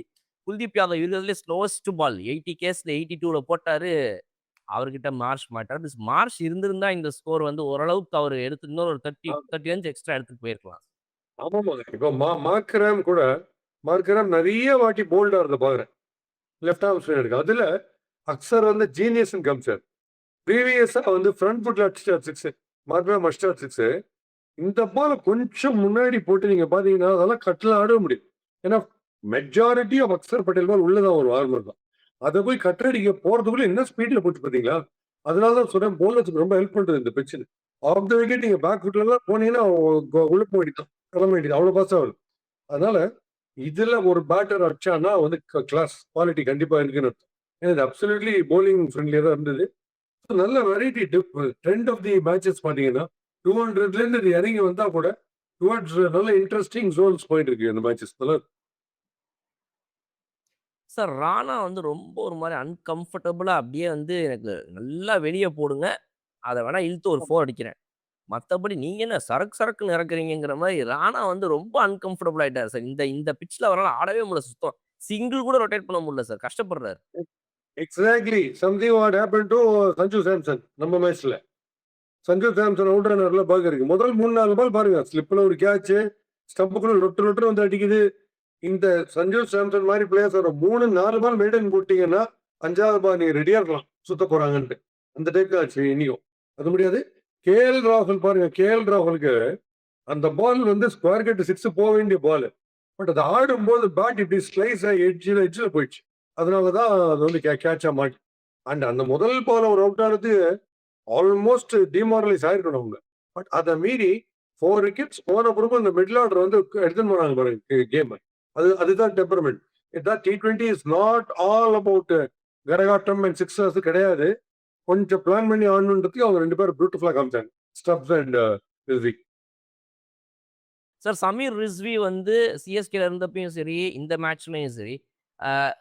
குல்தீப் யாதவ் இருக்கிறதுலே ஸ்லோவஸ்ட் பால் 80 கேஸ்ல 82ல போட்டாரு. அவர்கிட்ட மார்ஷ் மாட்டார். மார்ஷ் இருந்திருந்தா இந்த ஸ்கோர் வந்து ஓரளவுக்கு அவர் எடுத்து இன்னொரு 30 ரன்ஸ் எக்ஸ்ட்ரா எடுத்துட்டு போயிருக்கலாம். ஆமாமா. இப்போ மார்க்ராம் கூட மார்க்ராம் நிறைய வாட்டி போல்டா இருந்த பாக்குறேன். லெஃப்ட் ஆர்ம் ஸ்பின்னர் அதுல அக்சர் வந்து ஜீனியஸ் காமிச்சார். ப்ரீவியஸா வந்து ஃப்ரண்ட் ஃபுட்ல அடிச்சார் 6 மார்க்ராம் அடிச்சார் 6. இந்த பால் கொஞ்சம் முன்னாடி போட்டு நீங்க பாத்தீங்கன்னா அதெல்லாம் கட்டில ஆட முடியும். ஏன்னா மெஜாரிட்டி ஆஃப் அக்சர் பட்டேல் பால் உள்ளதான் ஒரு ஆர்மர் தான். அதை போய் கட்டடிக்க போறதுக்குள்ள என்ன ஸ்பீட்ல போச்சு பாத்தீங்களா? அதனால தான் சொல்றேன் போலர்ஸ்க்கு ரொம்ப ஹெல்ப் பண்றது இந்த பிச்சு. ஆஃப் த விக்கெட் நீங்க பேக் ஃபுட்ல எல்லாம் போனீங்கன்னா உள்ள போயிட்டான் கிளம்ப வேண்டியது அவ்வளவு பாசா வரும். அதனால இதுல ஒரு பேட்டர் அடிச்சான்னா வந்து கிளாஸ் குவாலிட்டி கண்டிப்பா இருக்குன்னு அர்த்தம். ஏன்னா இது அப்சல்யூட்லி போலிங் ஃப்ரெண்ட்லியா தான் இருந்தது. நல்ல variety trend of the matches பாத்தீங்கன்னா 200ல இருந்து இது இறங்கி வந்தா கூட டுவர்ட்ஸ் நல்ல இன்ட்ரெஸ்டிங் ஜோன்ஸ் போயிட்டு இருக்கு இந்த மேட்சஸ். சார் ராணா வந்து ரொம்ப ஒரு மாதிரி அன்கம்ஃபர்டபுளா அப்படியே வந்து எனக்கு நல்லா வெளியே போடுங்க, அதை வேணா இழுத்து ஒரு 4 அடிக்கிறேன். மத்தபடி நீங்க என்ன சரக்கு சரக்குன்னு இறக்குறீங்கங்கிற மாதிரி ராணா வந்து ரொம்ப அன்கம்ஃபர்டபுள் ஆயிட்டாரு சார். இந்த இந்த பிட்ச்ல அவரால் ஆடவே முடியல சுத்தம். சிங்கிள் கூட ரொட்டேட் பண்ண முடியல சார். கஷ்டப்படுறாரு. Exactly something what happen to Sanju Samson நம்ம மேட்ச்ல. சஞ்சு சாம்சன் அவுட் ரன்னர்ல பாக்க இருக்கு. முதல் 3-4 பால் பாருங்க, ஸ்லிப்ல ஒரு கேட்ச், ஸ்டம்புக்குள்ள லொட்டு வந்து அடிக்குது. இந்த சஞ்சு சாம்சன் மாதிரி பிளேயர்ஸ் ஒரு 3-4 பால் மெயின்டைன் போட்டீங்கன்னா 5வது பால் நீங்க ரெடியா இருக்கலாம் சுத்த போறாங்கன்ட்டு. அந்த டைப் ஆச்சு இன்னியும். அது முடியாது. கேஎல் ராகுல் பாருங்க, கேஎல் ராகுலுக்கு அந்த பால் வந்து ஸ்கொயர் கட் 6 போக வேண்டிய பால். பட் அது ஆடும்போது பேட் இப்படி ஸ்லைஸ் ஆகி எட்ஜில் போயிடுச்சு. அதனாலதான் அது வந்து கேட்சா மாட்டி. அண்ட் அந்த முதல் பால் அவர் அவுட் ஆனது ஆல்மோஸ்ட் டிமாரலைஸ் ஆயிருக்கணும் அவங்க. பட் அதை மீறி 4 விக்கெட்ஸ் போன பிறகு இந்த மிடில் ஆர்டர் வந்து எடுத்துன்னு போனாங்க பாருங்க கேம். அதுதான் டெம்பரமெண்ட். இதான் T20 is not all about கரகாட்டம் அண்ட் சிக்ஸர்ஸ் கிடையாது. கொஞ்சம் பிளான் பண்ணி ஆடணுன்றதுக்கு அவங்க 2 பேரும் பியூட்டிஃபுல்லா காமிச்சாங்க, stuffs and Rizvi. Sir Sameer Rizvi வந்து சிஎஸ்கேல இருந்தப்பையும் சரி, இந்த மேட்ச்லயும் சரி,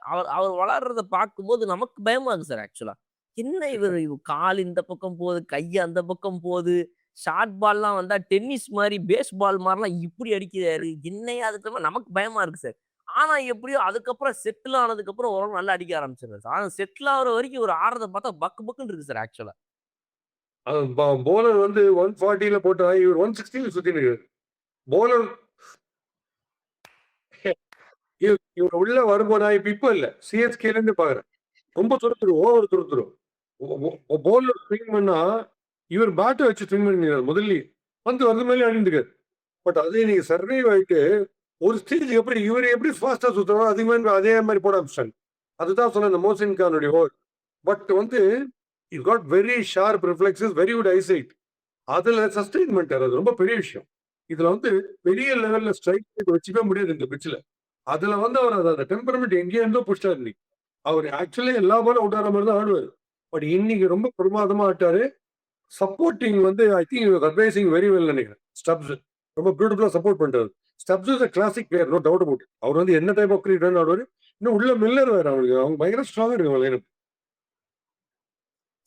அவர் அவர் வளர்றத பார்க்கும்போது நமக்கு பயமா இருக்கு சார் ஆக்சுவலா. என்ன இவர் கால் இந்த பக்கம் போகுது, கை அந்த பக்கம் போகுது, ஷார்ட் பால்லாம் வந்தா டென்னிஸ் மாதிரி, பேஸ் பால் மாதிரிலாம் இப்படி அடிக்கிறாரு. என்னையா அதுக்கு நமக்கு பயமா இருக்கு சார். ஆனா எப்படியோ அதுக்கப்புறம் செட்டில் ஆனதுக்கு அப்புறம் ஓரளவு நல்லா அடிக்க ஆரம்பிச்சிருக்காரு சார். ஆனா செட்டில் ஆகுற வரைக்கும் ஒரு ஆடுறத பார்த்தா பக்கு பக்குன்னு இருக்கு சார் ஆக்சுவலா. போலர் வந்து 140ல போட்டா இவர் 160ல சுத்தி நிற்கிறார். போலர் இவர் உள்ள வரும்போது நான் இப்ப இல்ல சிஎஸ்கேல இருந்து பாக்குறேன். ரொம்ப துரத்துரும், ஓவர் துரத்துரும். போலர் ஸ்விங் பண்ணா இவர் பேட்டை வச்சு ஸ்விங் பண்ணிடுறாரு முதல்லயே. வந்து வந்து மேலே அணிந்துக்காரு. பட் அதே நீங்க சர்வைவ் ஆயிட்டு ஒரு ஸ்டேஜுக்கு அப்புறம் இவர் எப்படி ஃபாஸ்டா சுத்துறாரோ அதே மாதிரி போட ஆரம்பிச்சாங்க. அதுதான் சொன்ன இந்த மோசின் கானுடைய ஓவர். பட் வந்து is got very sharp reflexes, very good eyesight. அதுல சஸ்டெயின் பண்ணிட்டாரு. அது ரொம்ப பெரிய விஷயம். இதுல வந்து பெரிய லெவல்ல ஸ்ட்ரைக் வச்சுக்கவே முடியாது இந்த பிட்ச்ல. அதுல வந்து அவர் அந்த டெம்பரமெண்ட் எங்கேயோ இருந்தோ புடிச்சாரு இன்னைக்கு. அவர் ஆக்சுவலி எல்லா பாலும் அவுட் ஆகிற மாதிரி தான் ஆடுவார். பட் இன்னைக்கு ரொம்ப பிரமாதமா ஆட்டாரு. சப்போர்ட்டிங் வந்து I think advising very well நினைக்கிறேன். ஸ்டப்ஸ் ரொம்ப பியூட்டிஃபுல்லா சப்போர்ட் பண்றாரு. Stubbs is classic player, no doubt about. அவர் வந்து என்ன டைப் ஆஃப் கிரிக்கெட் ஆடுவாரு. இன்னும் உள்ள மில்லர் வேற அவருக்கு. அவங்க பயங்கர ஸ்ட்ராங்கா இருக்கு.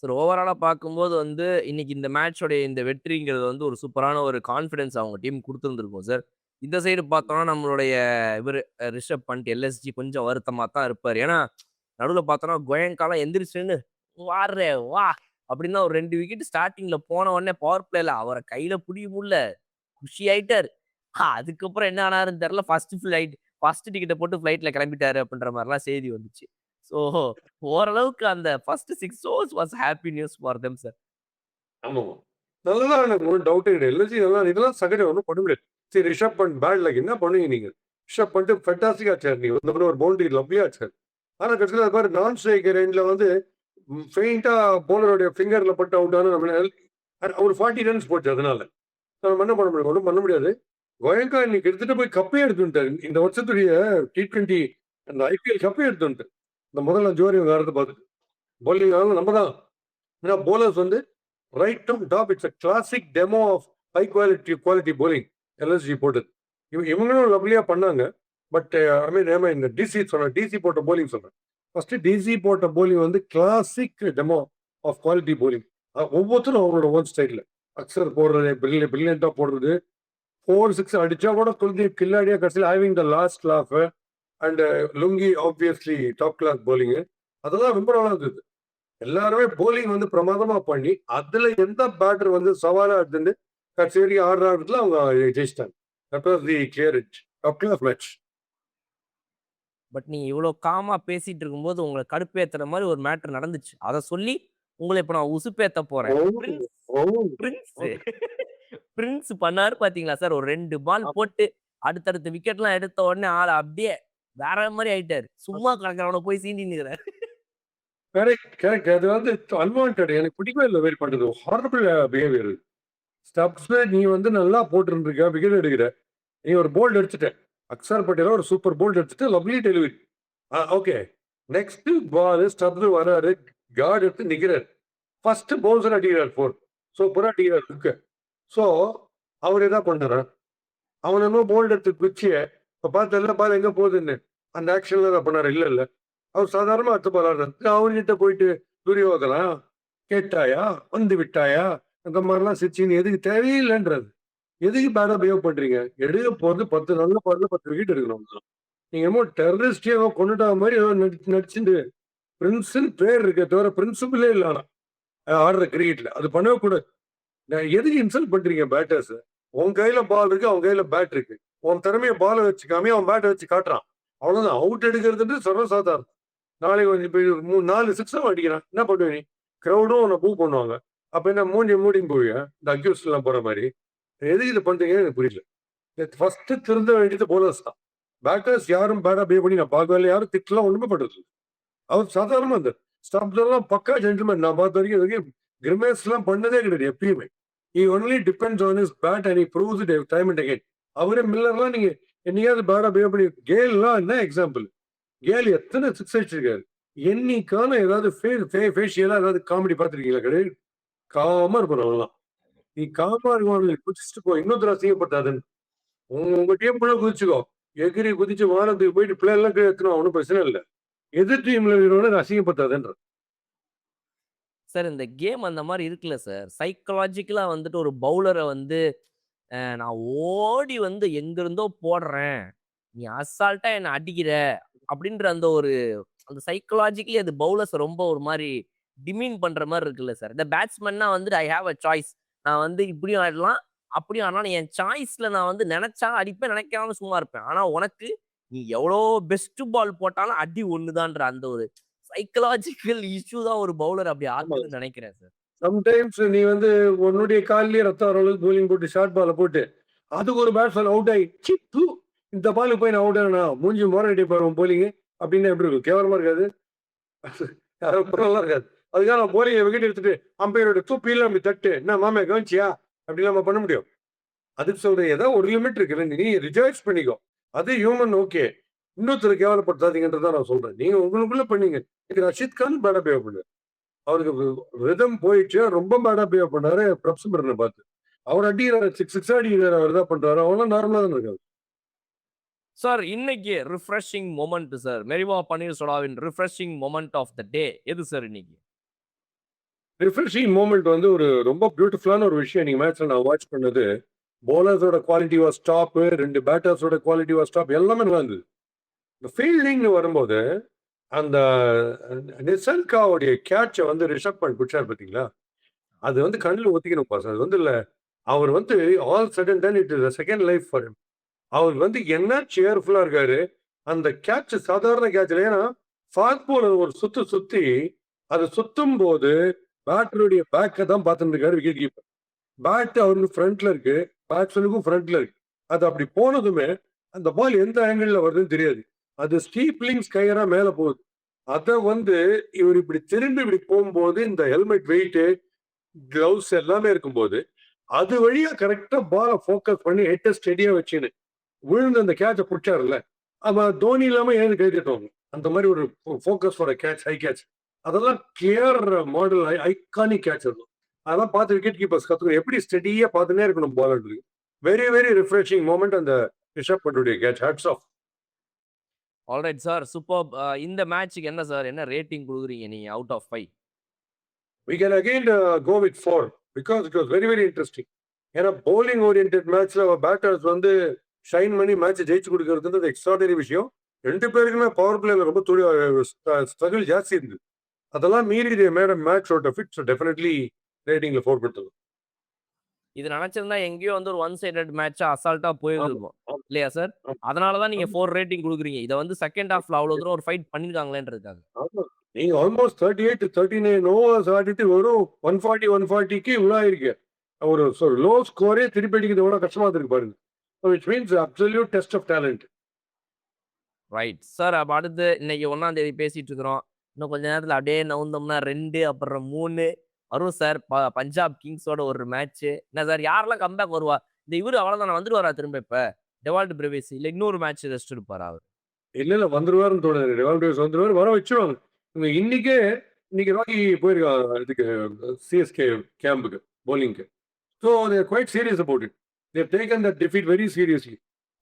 சார் ஓவராலா பார்க்கும்போது வந்து இன்னைக்கு இந்த மேட்சோடைய இந்த வெற்றிங்கிறது வந்து ஒரு சூப்பரான ஒரு கான்ஃபிடன்ஸ் அவங்க டீம் குடுத்திருந்திருக்கும் சார். இந்த சைடு பார்த்தோம்னா நம்மளுடைய இவரு ரிஷப் பண்ட், எல்எஸ்ஜி கொஞ்சம் வருத்தமா தான் இருப்பாரு. ஏன்னா நடுவுல பார்த்தோம்னா கோயங்காலாம் எந்திரிச்சு நின்னு வார்றே வா! அப்படின்னு ஒரு 2 விக்கெட் ஸ்டார்ட்டிங்ல போன உடனே பவர் பிளேல அவர கையில புடிக்க முடியல. குஷி ஆயிட்டாரு. அதுக்கப்புறம் என்ன ஆனாருன்னு தெரியல. ஃபர்ஸ்ட் டிக்கெட்ட போட்டு ஃப்ளைட்ல கிளம்பிட்டாரு அப்படின்ற மாரிலாம் செய்தி வந்துச்சு. ஸோ ஓரளவுக்கு அந்த first 6 overs was happy news for them sir. ஆமாமா. நல்லதான் எனக்கு ஒண்ணும் டவுட்டே கிடையாது. எல்எஸ்ஜி நல்லா இதெல்லாம் சகஜம் ஒண்ணும் பண்ண முடியாது. சரி ரிஷப் பண்ட் பேட் லக் என்ன பண்ணுவீங்க நீங்க? ரிஷப் பண்ட் ஃபேண்டாஸ்டிக்கா ஆச்சாரு நீங்க. வந்தப்பறம் ஒரு பவுண்டரி லவ்லியா ஆச்சாரு. ஆனா கடைசியில அது பாரு நான் ஸ்ட்ரைக்கர் எண்ட்ல வந்து ஃபெயிண்டா போலருடைய ஃபிங்கர்ல பட்டு அவுட் ஆன நம்ம ஒரு 40 ரன்ஸ் போச்சு அதனால. நம்ம என்ன பண்ண முடியும்? ஒண்ணும் பண்ண முடியாது. கோயங்கா இன்னைக்கு எடுத்துட்டு போய் கப்பே எடுத்து வந்துட்டாரு. இந்த வருஷத்துடைய T20 அந்த ஐபிஎல் கப்பே எடுத்து வந்துட்டாரு. இந்த முதல் 5 ஓவர் இவங்க ஆடுறத பார்த்துட்டு. பவுலிங் ஆனாலும் நம்ம தான். ஏன்னா போலர்ஸ் வந்து right to top it's a classic demo of high quality bowling LSG போட்டது. இவங்களும் லவ்லியா பண்ணாங்க. பட் ஐ மீன் இந்த டிசி போட்ட bowling சொல்றேன். ஃபர்ஸ்ட் டிசி போட்ட bowling வந்து classic demo of quality bowling. ஒவ்வொருத்தரும் அவங்களோட ஓன் ஸ்டைல்ல அக்சர் போடுறது பிரில்லியண்டா போடுறது. 4-6 அடிச்சா கூட குல்தீப் கில்லாடியா கடைசியில் having the last laugh and Lungi obviously top class bowling. அதெல்லாம் ரொம்ப நல்லா இருந்தது. எல்லாருமே போலிங் வந்து பிரமாதமா பண்ணி அதுல எந்த பேட்டர் வந்து சவாலா எடுத்து கடைசி வரைக்கும் ஆடுறதுல அவங்க ஜெயிச்சிட்டாங்க. That was the clear top class match. But நீங்க இவ்வளோ காமா பேசிட்டு இருக்கும்போது உங்கள கடுப்பேத்துற மாரி ஒரு மேட்டர் நடந்துச்சு. அத சொல்லி உங்கள இப்ப நான் உசுப்பேத்த போறேன். பிரின்ஸ் ஓ பிரின்ஸ் பிரின்ஸ் பண்ணாரு பார்த்தீங்களா சார்? ஒரு 2 பால் போட்டு அடுத்தடுத்த விக்கெட்லாம் எடுத்த உடனே ஆள் அப்படியே வேற மாதிரி ஆயிட்டாரு. சும்மா கிடக்கிறவன போய் சீண்டின்னுக்கிறாரு. Correct, correct. அது வந்து அன்வான்டட். எனக்கு பிடிக்கவே இல்ல மாரி பண்றது. Horrible behaviour. ஸ்டப்ஸ் நீ வந்து நல்லா போட்டுருந்துருக்க, விக்கெட் எடுக்கிற. நீ ஒரு போல்ட் அடிச்சுட்ட. அக்ஸர் பட்டேல ஒரு சூப்பர் போல்ட் அடிச்சுட்டு lovely delivery. Okay. Next ball Stubbs வராரு. கார்டு எடுத்து நிக்கிறாரு. ஃபர்ஸ்ட் பவுன்சர் அடிக்கிறார் 4. சூப்பரா அடிக்கிறார் ஹுக்க. ஸோ அவர் என்ன பண்ணாரு? அவன் என்னமோ போல்ட் எடுத்து குச்சிய இப்ப பார்த்தல பால் எங்க போகுதுன்னு. அந்த ஆக்ஷன்ல தான் பண்ணாரு. இல்ல. அவர் சாதாரணமா அடுத்த பால் ஆடுறாரு. அவன்கிட்ட போயிட்டு துரியோதனா கேட்டாயா? வந்து விட்டாயா? அந்த மாதிரிலாம் சிரிச்சின்னு எதுக்கு தேவையில்லைன்றது. எதுக்கு பேடா பிஹேவ் பண்றீங்க? எடுக்க போறது 10 நல்ல பால்ல 10 விக்கெட் எடுக்கணும். நீங்க என்னமோ டெரரிஸ்டே கொண்டுட்டா மாதிரி ஏதோ நடிச்சுட்டு பிரின்ஸ்ன்னு பேர் இருக்கே தவிர பிரின்சிபிளே இல்ல ஆனா ஆடுற கிரிக்கெட்ல. அது பண்ணவே கூடாது. எதுக்கு இன்சல்ட் பண்றீங்க பேட்டர்ஸ்? உன் கையில பால் இருக்கு, அவன் கையில பேட் இருக்கு. உன் திறமைய பால வச்சுக்காம அவன் பேட்டை வச்சு காட்டுறான். அவ்வளவுதான். அவுட் எடுக்கிறது சர்வசாதாரணம். நாளைக்கு இப்ப 4 சிக்ஸும் அடிக்கிறான். என்ன பண்ணுவ நீ? கிரௌடும் உன்னை பூ பண்ணுவாங்க. அப்ப என்ன மூஞ்சி மூடின்னு போவியா? இந்த அக்யூஸ்ட் எல்லாம் போற மாதிரி. எதுக்கு இது பண்றீங்கன்னு எனக்கு புரியல. ஃபர்ஸ்ட் திருந்த வேண்டியது போலர்ஸ் தான். பேட்டர்ஸ் யாரும் பேடா பிஹேவ் பண்ணி நான் பார்க்கவே இல்லை. யாரும் திட்டலாம் ஒண்ணுமே பண்றது இல்லை. அவர் சாதாரணமா இந்த ஸ்டப்ஸ் எல்லாம் பக்கா ஜென்டில்மேன். நான் பார்த்த வரைக்கும் கிரிமேஸ் எல்லாம் பண்ணதே கிடையாது எப்பயுமே. he only depends on his bat and he proves it time and again. அவரே மில்லர்லாம் நீங்க என்னையாவது பேடா பிஹேவ் பண்ணி கேல்லாம் என்ன எக்ஸாம்பிள்? கேல் எத்தனை சிக்ஸ் அடிச்சிருக்காரு. என்னைக்கான ஏதாவது ஃபேஷியலா ஏதாவது காமெடி பார்த்துருக்கீங்களா? கிடையாது. காமா இருக்கணும் அவங்களாம். நீ காமா இருக்கவங்களை குதிச்சுட்டு போ. இன்னொருத்தர் அசிங்கப்பட்டாதுன்னு உங்க டீம் கூட குதிச்சுக்கோ. எகிரி குதிச்சு வானத்துக்கு போயிட்டு பிள்ளை எல்லாம் எத்தணும். ஒன்றும் பிரச்சனை இல்லை. எதிர் டீம்ல இருக்கிறவன அசிங்கப்பட்டாதுன்ற. சார் இந்த கேம் அந்த மாதிரி இருக்குல்ல சார். சைக்கலாஜிக்கலா வந்துட்டு ஒரு பவுலரை வந்து நான் ஓடி வந்து எங்கிருந்தோ போடுறேன், நீ அசால்ட்டா என்ன அடிக்கிற அப்படின்ற அந்த ஒரு அந்த சைக்கலாஜிக்கலி அது பவுலர்ஸ் ரொம்ப ஒரு மாதிரி டிமீன் பண்ற மாதிரி இருக்குல்ல சார். இந்த பேட்ஸ்மேன்னா வந்துட்டு ஐ ஹாவ் அ சாய்ஸ். நான் வந்து இப்படியும் ஆடலாம் அப்படியும் ஆடலாம். என் சாய்ஸ்ல நான் வந்து நினைச்சா அடிப்பேன், நினைக்காம சும்மா இருப்பேன். ஆனா உனக்கு நீ எவ்வளோ பெஸ்ட் பால் போட்டாலும் அடி ஒண்ணுதான்ற அந்த ஒரு சைக்கலாஜிக்கல் இஷ்யூ தான் ஒரு பவுலர் அப்படி ஆகுதுன்னு நினைக்கிறேன் சார். சம்டைம்ஸ் நீ வந்து உன்னுடைய காலிலேயே ரத்தம் வர அளவுக்கு bowling போட்டு ஷார்ட் பால போட்டு அதுக்கு ஒரு பேட்ஸ்மேன் அவுட் ஆகி சிப்பு இந்த பாலுக்கு போய் நான் அவுட் ஆனா மூஞ்சி மோரடி போறோம் போலிங்க அப்படின்னு எப்படி இருக்கும்? கேவலமா இருக்காது? நல்லா இருக்காது. அதுக்காக நான் போலிங்க விக்கெட் எடுத்துட்டு அம்பையரோட தூப்பில அப்படி தட்டு என்ன மாமே கவனிச்சியா அப்படின்னு நம்ம பண்ண முடியும்? அதுக்கு சொல்றேன் ஏதாவது ஒரு லிமிட் இருக்கு. நீ ரிஜாய்ஸ் பண்ணிக்கோ. அது ஹியூமன். ஓகே. இன்னொருத்தர் கேவலப்படுத்தாதீங்கன்றதான் நான் சொல்றேன். நீங்க உங்களுக்குள்ள பண்ணீங்க. இது ரஷித் கான் பேடா பிஹேவ் பண்ணாரு. அவருக்கு ரிதம் போயிடுச்சு. ரொம்ப பேடா பிஹேவ் பண்ணாரு பிரப்சுமரனை பார்த்து. அவர் அடிக்கிறாரு சிக்ஸ் அடிக்கிறாரு. அவர் தான் பண்றாரு. அவெல்லாம் நார்மலா தான் இருக்காது. சார் இன்னைக்கு ரிஃப்ரெஷிங் மொமெண்ட் சார். மெரிவா பன்னீர்செல்வமின் refreshing moment of the day எது சார் இன்னைக்கு? ரிஃப்ரெஷிங் மூமெண்ட் வந்து ஒரு ரொம்ப பியூட்டிஃபுல்லான ஒரு விஷயம். நீங்க மேட்ச்ல நான் வாட்ச் பண்ணது. பவுலர்ஸோட குவாலிட்டி வாஸ் டாப். 2 பேட்டர்ஸோட குவாலிட்டி வாஸ் டாப். எல்லாமே நல்லா இருந்தது. இந்த ஃபீல்டிங்னு வரும்போது அந்த நிசல்காவுடைய கேட்சை வந்து ரிஷப் பண்ட் பிடிச்சார் பார்த்தீங்களா? அது வந்து கண்ணில் ஒத்திக்கணும் பாஸ். அது வந்து இல்ல அவர் வந்து all sudden done it is second life for him. அவர் வந்து என்ன சேர்ஃபுல்லா இருக்காரு. அந்த கேட்ச் சாதாரண கேட்ச் இல்லை. ஏன்னா ஃபாஸ்ட் பாலர் ஒரு சுத்தி அது சுத்தும் போது பேட்டருடைய பேக்கை தான் பார்த்துட்டு இருக்காரு விக்கெட் கீப்பர். பேட் அவருக்கு ஃப்ரண்ட்ல இருக்கு, பேட்ஸ்மேனுக்கும் ஃப்ரண்ட்ல இருக்கு. அது அப்படி போனதுமே அந்த பால் எந்த ஆங்கிள் வருதுன்னு தெரியாது. அது ஸ்டீப்லிங் ஸ்கையரா மேல போகுது. அத வந்து இவர் இப்படி திரும்பி இப்படி போகும்போது இந்த ஹெல்மெட் வெயிட் கிளவுஸ் எல்லாமே இருக்கும்போது அது வழியா கரெக்டா பால போக்கஸ் பண்ணி ஹெட்ட ஸ்டெடியா வச்சுன்னு விழுந்து அந்த கேட்சை பிடிச்சாருல்ல. அவன் தோனி இல்லாம ஏன் கை தட்டுவாங்க. அந்த மாதிரி ஒரு focus for catch, high catch. அதெல்லாம் கிளியர் மாடல் ஐகானிக் கேட்ச் இருக்கும். அதெல்லாம் பார்த்து விக்கெட் கீப்பர்ஸ் கத்துக்கணும். எப்படி ஸ்டெடியா பார்த்துனே இருக்கணும் பாலருக்கு. வெரி வெரி ரிஃப்ரெஷிங் மூமெண்ட் அந்த ரிஷப் பண்டுடைய catch. Hats off. Alright sir super. இந்த மேட்ச்சுக்கு என்ன சார் என்ன ரேட்டிங் கொடுக்குறீங்க நீங்க out of 5? We can again go with 4 because it was very very interesting. ஏன்னா bowling oriented மேட்ச்ல பேட்டர்ஸ் வந்து ஷைன் பண்ணி மேட்ச் ஜெயிச்சு கொடுக்கறதுன்றது எக்ஸ்ட்ராடனரி விஷயம். 2 பேருக்குமே பவர் பிளேல ரொம்ப ஸ்ட்ரகிள் ஜாஸ்தி இருந்தது. அதெல்லாம் மீறி match out of it. So definitely ரேட்டிங்ல 4 கொடுத்தது. இது நினைச்சிருந்தா எங்கேயோ வந்து ஒரு ஒன் சைடட் மேட்சா அசால்ட்டா போயிருக்கும் இல்லையா சார்? அதனாலதான் நீங்க 4 ரேட்டிங் கொடுக்குறீங்க. இதை வந்து செகண்ட் ஹாஃப்ல அவ்வளவு தூரம் ஒரு ஃபைட் பண்ணிருக்காங்களேன்றதுக்காக. நீங்க ஆல்மோஸ்ட் 38 to 39 ஓவர்ஸ் ஆடிட்டு வெறும் 140 140க்கு இவ்வளோ ஆயிருக்கு. ஒரு லோ ஸ்கோரே திருப்பி அடிக்கிறது எவ்வளவு கஷ்டமா இருக்கு பாருங்க. which means absolute test of talent. Right sir. அப்ப அடுத்து இன்னைக்கு 1ஆம் தேதி பேசிட்டு இருக்கிறோம். இன்னும் கொஞ்ச நேரத்துல அப்படியே நவுந்தோம்னா 2 அப்புறம் 3 வரும் சார். பஞ்சாப் கிங்ஸோட ஒரு மேட்ச். என்ன சார் யாரெல்லாம் கம்பேக் வருவா? இந்த இவரு அவ்வளவுதான் வந்துருவாரா திரும்ப இப்ப? டெவால்ட் பிரேவிஸ் இல்ல இன்னொரு மேட்ச் ரெஸ்ட் எடுப்பாரா அவர்? இல்ல வந்துருவாருன்னு தோணுது. டெவால்ட் டேவிஸ் வந்துருவாரு, வர வச்சிருவாங்க. இவங்க இன்னைக்கு ராக்கி போயிருக்காங்க இதுக்கு சிஎஸ்கே கேம்புக்கு bowling-க்கு. So they are quite serious about it. They have taken that defeat very seriously.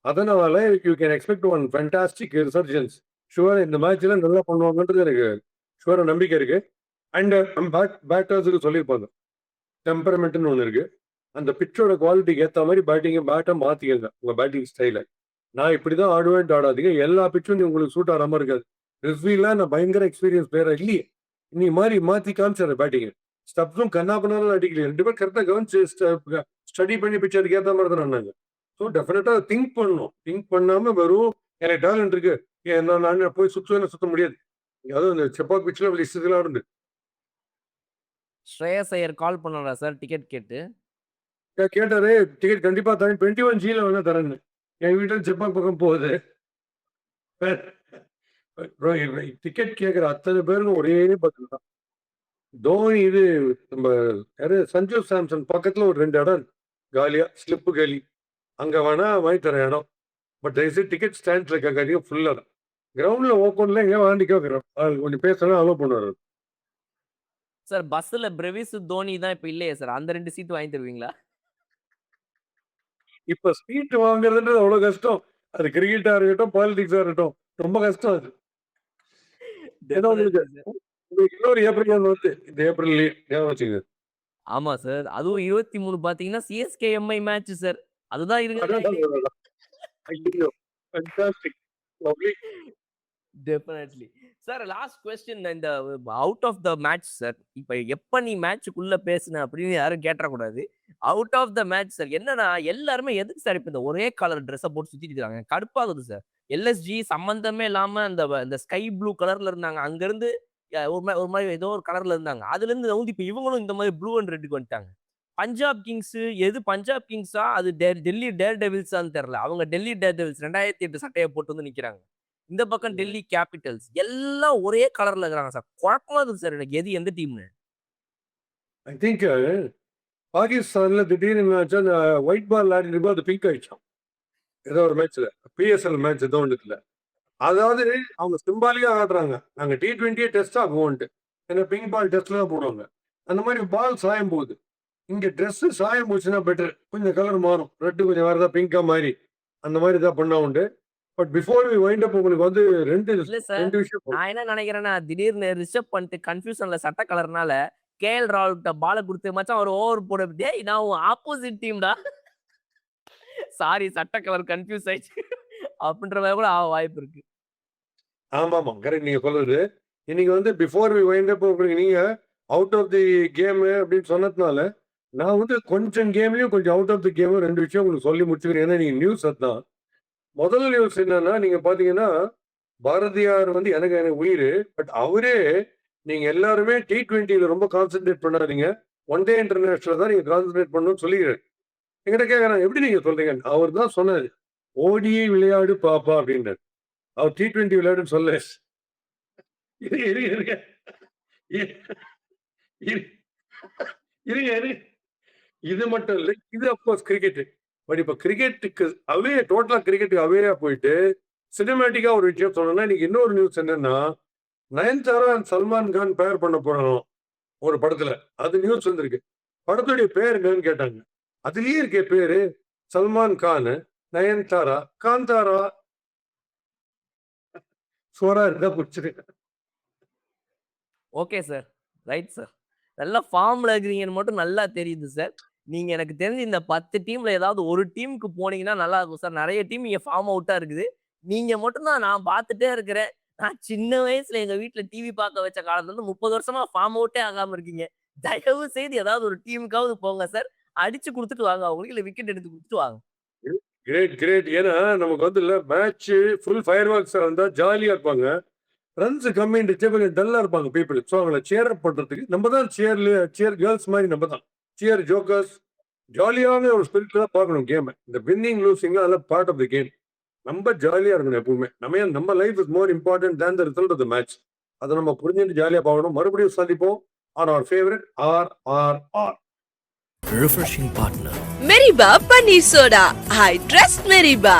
அதனால you can expect one fantastic resurgence. Sure இந்த மேட்ச்ல நல்லா பண்ணுவாங்கன்றது எனக்கு ஷுவரா நம்பிக்கை இருக்கு. அண்ட் பேட்டர்ஸுக்கு சொல்லியிருப்பாங்க டெம்பரமெண்ட்னு ஒன்று இருக்கு. அந்த பிச்சோட குவாலிட்டிக்கு ஏற்ற மாதிரி பேட்டை மாத்திக்கங்க உங்க பேட்டிங் ஸ்டைல. நான் இப்படிதான் ஆடுவேன் ஆடாதீங்க. எல்லா பிச்சும் உங்களுக்கு சூட் ஆகிற மாதிரி இருக்காது. ரிஸ்வில நான் பயங்கர எக்ஸ்பீரியன்ஸ் பிளேயரா இல்லையே, நீ மாதிரி மாத்தி காமிச்சாரு பேட்டிங். ஸ்டப்ஸும் கண்ணா பண்ணாலும் அடிக்கல. 2 பேர் கரெக்டாக கவனிச்சு ஸ்டடி பண்ணி பிச்சருக்கு ஏற்ற மாதிரி தான் ஆனாங்க. ஸோ டெஃபினட்டா திங்க் பண்ணணும். திங்க் பண்ணாம வெறும் எனக்கு டேலண்ட் இருக்கு நான் போய் சுத்த முடியாது. அதுவும் இந்த செப்பாக் பிச்சில் இஷ்டத்துலாம் இருந்து ஸ்ரேயஸ் ஐயர் கால் பண்ணாரா சார் டிக்கெட் கேட்டு? கேட்டாரு டிக்கெட் கண்டிப்பா தரேன் 21G வேணா தரேன்னு. என் வீட்டில் செப்பாக் பக்கம் போகுது. டிக்கெட் கேட்குற அத்தனை பேருக்கும் ஒரே பதில் தான். தோனி இது நம்ம சஞ்சு சாம்சன் பக்கத்துல ஒரு 2 இடம் காலியா ஸ்லிப்பு காலி, அங்க வேணா வாங்கி தர இடம். பட் டிக்கெட் ஸ்டாண்ட்ல கேட்காதீங்க, ஃபுல்லா தான். கிரவுண்ட்ல ஓப்பன்ல எங்க வாண்டி கேட்கிறோம் கொஞ்சம் பேசணும் அலோவ் பண்ணுவாரு சார். பஸ்ல பிரேவிஸ் தோனி தான் இப்ப இல்லையே சார். அந்த 2 சீட் வாங்கி தருவீங்களா? இப்ப சீட் வாங்குறதுன்றது அவ்வளவு கஷ்டம். அது கிரிக்கெட்டா இருக்கட்டும் பாலிடிக்ஸா இருக்கட்டும் ரொம்ப கஷ்டம் அது. ஏன்னா உங்களுக்கு இன்னொரு ஏப்ரல் வந்து இந்த ஏப்ரல்லயே ஞாபகம் வச்சுங்க. ஆமா சார். அதுவும் 23 பாத்தீங்கன்னா சிஎஸ்கே எம்ஐ மேட்ச் சார். அதுதான் இருங்க. Definitely sir. லாஸ்ட் கொஸ்டின் இந்த out of the match sir. இப்ப எப்ப நீ மேட்சுக்குள்ள பேசுன அப்படின்னு யாரும் கேட்டக்கூடாது. Out of the match sir என்னன்னா எல்லாருமே எதுக்கு சார் இப்ப இந்த ஒரே கலர் ட்ரெஸ்ஸை போட்டு சுத்திட்டு இருக்காங்க? கடுப்பாகுது சார். எல்எஸ்ஜி சம்பந்தமே இல்லாம இந்த ஸ்கை ப்ளூ கலர்ல இருந்தாங்க. அங்க இருந்து ஒரு மாதிரி ஏதோ ஒரு கலர்ல இருந்தாங்க. அதுல இருந்து வந்து இப்ப இவங்களும் இந்த மாதிரி ப்ளூ அண்ட் ரெட்டுக்கு வந்துட்டாங்க. பஞ்சாப் கிங்ஸ் எது பஞ்சாப் கிங்ஸா அது டெல்லி டேர் டெவில்ஸான்னு தெரியல. அவங்க டெல்லி டேர் டெவில்ஸ் 2008 சட்டையை போட்டு வந்து நிக்கிறாங்க. இந்த பக்கம் டெல்லி கேபிட்டல்ஸ் எல்லாம் ஒரே கலர்ல இருக்கிறாங்க சார். குழப்பமா இருக்கு சார் எனக்கு எது எந்த டீம்னு. ஐ திங்க் பாகிஸ்தான்ல திடீர்னு மேட்ச் அந்த ஒயிட் பால் ஆடிட்டு அது பிங்க் ஆயிடுச்சான் ஏதோ ஒரு மேட்ச்ல, பிஎஸ்எல் மேட்ச் ஏதோ ஒன்றுல. அதாவது அவங்க சிம்பாலிக்கா ஆடுறாங்க. நாங்க T20 டெஸ்ட் ஆகும்ட்டு, ஏன்னா பிங்க் பால் டெஸ்ட்ல தான் போடுவாங்க. அந்த மாதிரி பால் சாயம் போகுது. இங்க ட்ரெஸ் சாயம் போச்சுன்னா பெட்டர், கொஞ்சம் கலர் மாறும். ரெட்டு கொஞ்சம் வேறதா பிங்கா மாதிரி அந்த மாதிரி தான் பண்ணா உண்டு. But before we wind up உங்களுக்கு வந்து ரெண்டு விஷயம். நான் என்ன நினைக்கிறேன்னா திடீர்னு ரிஷப் பண்ணிட்டு கன்ஃபியூஷன்ல சட்ட கலர்னால கேஎல் ராகுல்கிட்ட பால கொடுத்து மச்சான் ஒரு ஓவர் போட, டேய் நான் ஆப்போசிட் டீம்டா சாரி சட்ட கலர் கன்ஃபியூஸ் ஆயிடுச்சு அப்படின்ற மாதிரி கூட ஆக வாய்ப்பு இருக்கு. ஆமா கரெக்ட் நீங்க சொல்றது. இன்னைக்கு வந்து பிஃபோர் வி வைண்ட் அப் நீங்க அவுட் ஆஃப் தி கேம் அப்படின்னு சொன்னதுனால நான் வந்து கொஞ்சம் கேம்லயும் கொஞ்சம் அவுட் ஆஃப் தி கேம் 2 விஷயம் உங்களுக்கு சொல்லி முடிச்சுக்கிறேன். ஏன்னா நீங்க நியூஸ் அதுதான். முதல் நியூஸ் என்னன்னா, நீங்க பாத்தீங்கன்னா பாரதியார் வந்து எனக்கு உயிர். பட் அவரே நீங்க எல்லாருமே T20 ரொம்ப கான்சென்ட்ரேட் பண்ணாதீங்க, ஒன் டே இன்டர்நேஷனல் தான் நீங்க கான்சென்ட்ரேட் பண்ணணும்னு சொல்லிடுறேன். எங்கிட்ட கேட்கறாங்க எப்படி நீங்க சொல்றீங்க? அவர் தான் சொன்னாரு ஓடிஐ விளையாடு பாப்பா அப்படின்றார். அவர் T20 விளையாடுன்னு சொல்ல. இது மட்டும் இல்லை, இது அப்கோர்ஸ் கிரிக்கெட். பட் இப்ப கிரிக்கெட்டுக்கு அவே டோட்டலா கிரிக்கெட்டுக்கு அவேயா போயிட்டு சினிமேட்டிக்கா ஒரு விஷயம் சொல்லணும்னா, இன்னைக்கு இன்னொரு நியூஸ் என்னன்னா, நயன்தாரா அண்ட் சல்மான் கான் பேர் பண்ண போறோம் ஒரு படத்துல. அது நியூஸ் வந்திருக்கு. படத்துடைய பேர் என்னன்னு கேட்டாங்க. அதுலயே இருக்கே பேரு சல்மான் கான், நயன்தாரா, காந்தாரா. சோரா இருந்தா பிடிச்சிருக்கு. Okay sir, right sir. நல்லா ஃபார்ம்ல இருக்கிறீங்கன்னு மட்டும் நல்லா தெரியுது சார். நீங்க எனக்கு தெரிஞ்சு இந்த 10 டீம்ல ஏதாவது ஒரு டீமுக்கு போனீங்கன்னா நல்லா இருக்கும் சார். நிறைய டீம் இங்க ஃபார்ம் அவுட்டா இருக்குது. நீங்க மட்டும் தான் நான் பார்த்துட்டே இருக்கிறேன். நான் சின்ன வயசுல எங்க வீட்டுல டிவி பார்க்க வச்ச காலத்துல இருந்து 30 வருஷமா ஃபார்ம் அவுட்டே ஆகாம இருக்கீங்க. தயவு செய்து ஏதாவது ஒரு டீமுக்காவது போங்க சார். அடிச்சு கொடுத்துட்டு வாங்க அவங்களுக்கு, இல்ல விக்கெட் எடுத்து கொடுத்துட்டு வாங்க. கிரேட். ஏன்னா நமக்கு வந்து இல்ல மேட்ச் ஃபுல் ஃபயர் ஒர்க்ஸ் இருந்தா ஜாலியா இருப்பாங்க. ரன்ஸ் கம்மின்ட்டு கொஞ்சம் டல்லா இருப்பாங்க பீப்புள். ஸோ அவங்கள சேர் அப் பண்றதுக்கு நம்ம தான் சேர் கேர்ள்ஸ் மாதிரி நம்ம தான் சியர் ஜோக்கர்ஸ் ஜாலியான ஒரு ஸ்பிரிட்ல தான் பார்க்கணும் கேம். இந்த வின்னிங் லூசிங் அதெல்லாம் பார்ட் ஆஃப் த கேம். நம்ம ஜாலியா இருக்கணும் எப்பவுமே. நம்ம life is more important than the result of the match. அதை நம்ம புரிஞ்சுட்டு ஜாலியா பார்க்கணும். மறுபடியும் சந்திப்போம் on our favourite RRR. Refreshing partner. Meriba Paneer Soda. I trust Meriba.